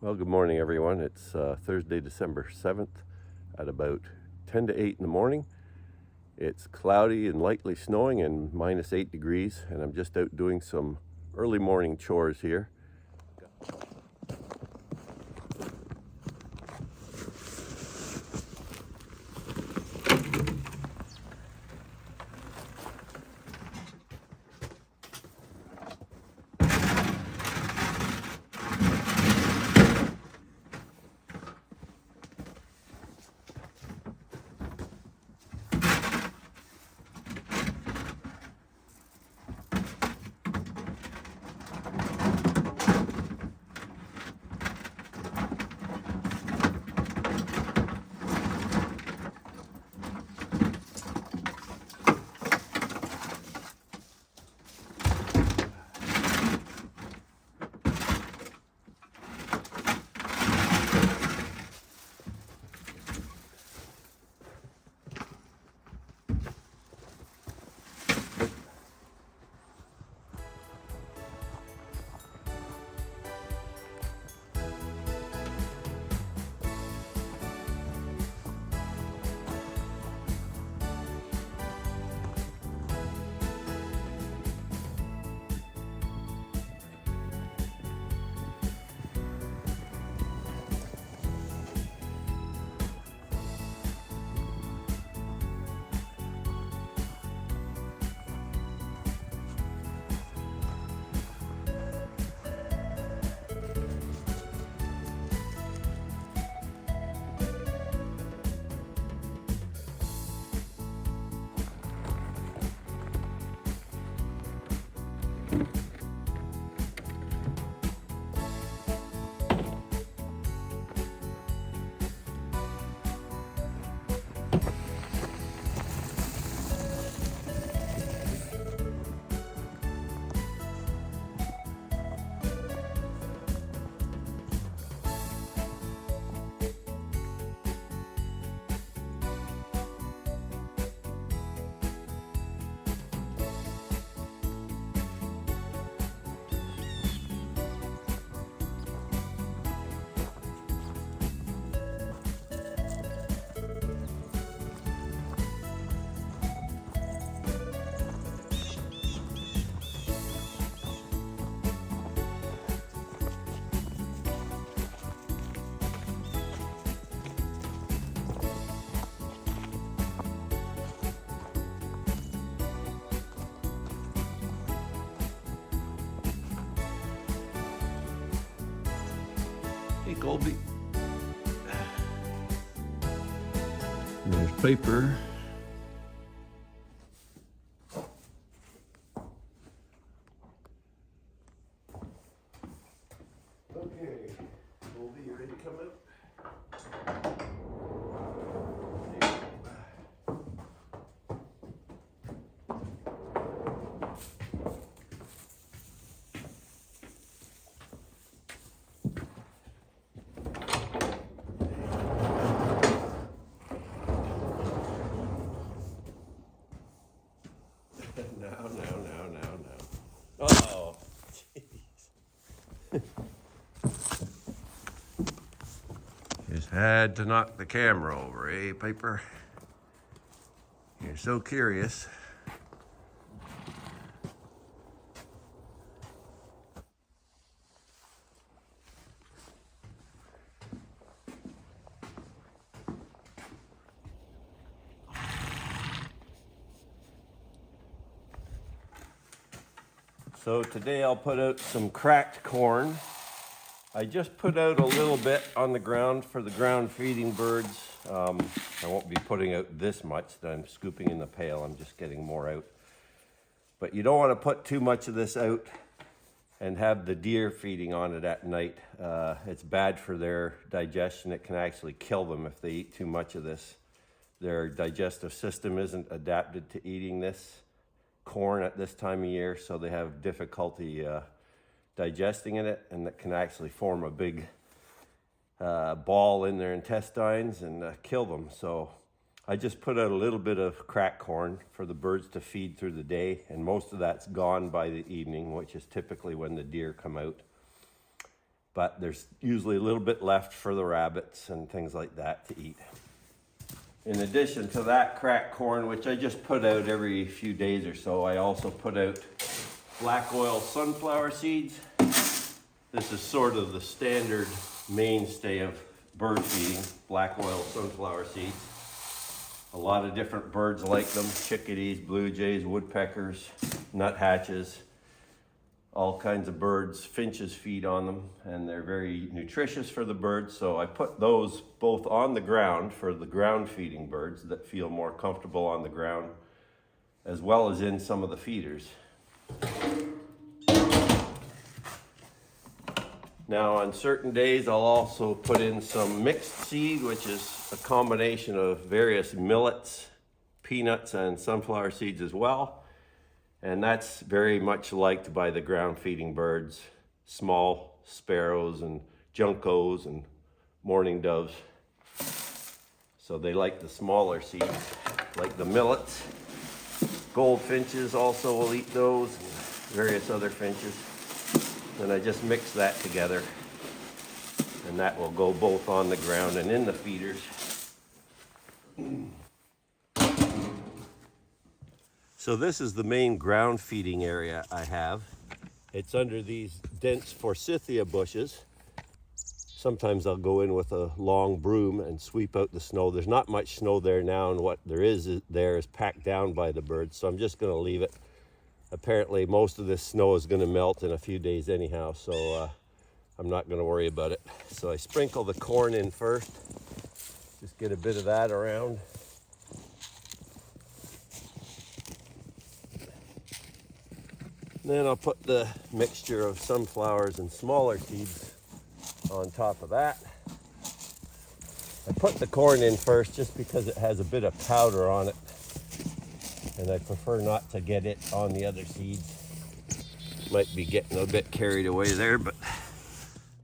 Well, good morning, everyone. It's Thursday, December 7th at about 10 to 8 in the morning. It's cloudy and lightly snowing and -8 degrees, and I'm just out doing some early morning chores here. Hey, Colby. There's Piper. Okay, Colby, you ready to come out? No. Oh, jeez. Just had to knock the camera over, eh, Piper? You're so curious. So today I'll put out some cracked corn. I just put out a little bit on the ground for the ground feeding birds. I won't be putting out this much that I'm scooping in the pail. I'm just getting more out. But you don't want to put too much of this out and have the deer feeding on it at night. It's bad for their digestion. It can actually kill them if they eat too much of this. Their digestive system isn't adapted to eating this corn at this time of year, so they have difficulty digesting it, and that can actually form a big ball in their intestines and kill them. So I just put out a little bit of cracked corn for the birds to feed through the day, and most of that's gone by the evening, which is typically when the deer come out. but there's usually a little bit left for the rabbits and things like that to eat. In addition to that cracked corn, which I just put out every few days or so, I also put out black oil sunflower seeds. This is sort of the standard mainstay of bird feeding, black oil sunflower seeds. A lot of different birds like them: chickadees, blue jays, woodpeckers, nuthatches, all kinds of birds. Finches feed on them, and they're very nutritious for the birds. So I put those both on the ground for the ground feeding birds that feel more comfortable on the ground, as well as in some of the feeders. Now on certain days I'll also put in some mixed seed, which is a combination of various millets, peanuts, and sunflower seeds as well. And that's very much liked by the ground feeding birds, small sparrows and juncos and mourning doves. So they like the smaller seeds, like the millets. Goldfinches also will eat those, and various other finches. And I just mix that together, and that will go both on the ground and in the feeders. So this is the main ground feeding area I have. It's under these dense forsythia bushes. Sometimes I'll go in with a long broom and sweep out the snow. There's not much snow there now, and what there is packed down by the birds, so I'm just going to leave it. Apparently most of this snow is going to melt in a few days anyhow, so I'm not going to worry about it. So I sprinkle the corn in first, just get a bit of that around. Then I'll put the mixture of sunflowers and smaller seeds on top of that. I put the corn in first just because it has a bit of powder on it, and I prefer not to get it on the other seeds. Might be getting a bit carried away there, but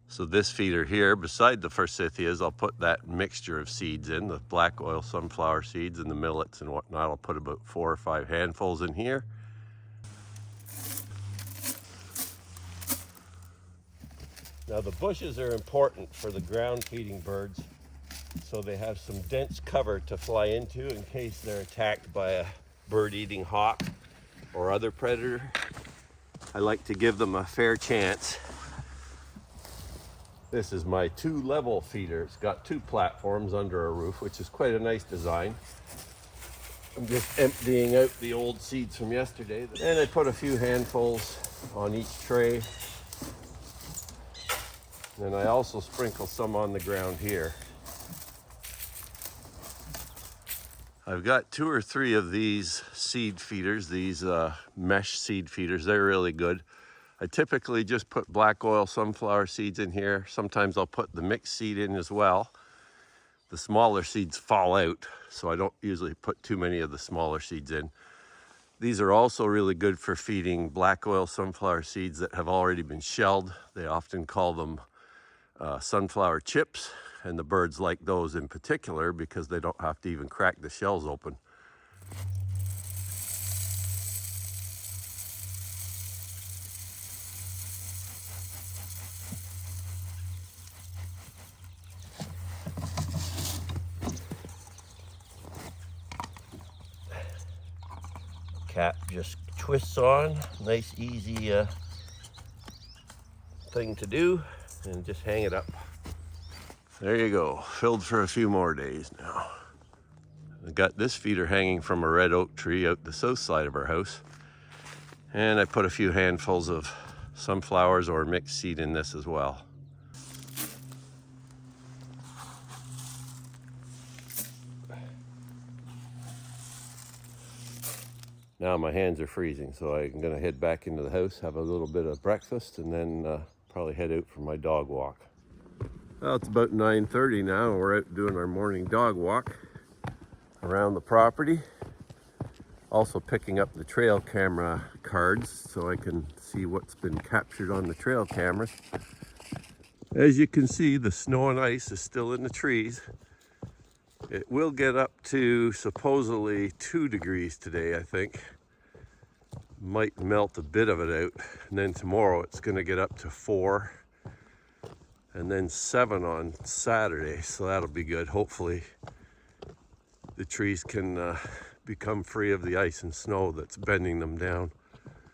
so this feeder here, beside the forsythias, I'll put that mixture of seeds in, the black oil sunflower seeds and the millets and whatnot. I'll put about 4 or 5 handfuls in here. Now the bushes are important for the ground feeding birds, so they have some dense cover to fly into in case they're attacked by a bird-eating hawk or other predator. I like to give them a fair chance. This is my 2-level feeder. It's got 2 platforms under a roof, which is quite a nice design. I'm just emptying out the old seeds from yesterday. And I put a few handfuls on each tray. And I also sprinkle some on the ground here. I've got 2 or 3 of these seed feeders, these mesh seed feeders. They're really good. I typically just put black oil sunflower seeds in here. Sometimes I'll put the mixed seed in as well. The smaller seeds fall out, so I don't usually put too many of the smaller seeds in. These are also really good for feeding black oil sunflower seeds that have already been shelled. They often call them sunflower chips, and the birds like those in particular because they don't have to even crack the shells open. Cap just twists on, nice easy thing to do, and just hang it up. There you go, filled for a few more days now. I got this feeder hanging from a red oak tree out the south side of our house, and I put a few handfuls of sunflowers or mixed seed in this as well. Now my hands are freezing, so I'm gonna head back into the house, have a little bit of breakfast, and then probably head out for my dog walk. Well, it's about 9:30 now, and we're out doing our morning dog walk around the property. Also picking up the trail camera cards so I can see what's been captured on the trail cameras. As you can see, the snow and ice is still in the trees. It will get up to supposedly 2 degrees today, I think. Might melt a bit of it out. And then tomorrow it's going to get up to 4. and then 7 on Saturday, so that'll be good. Hopefully the trees can become free of the ice and snow that's bending them down.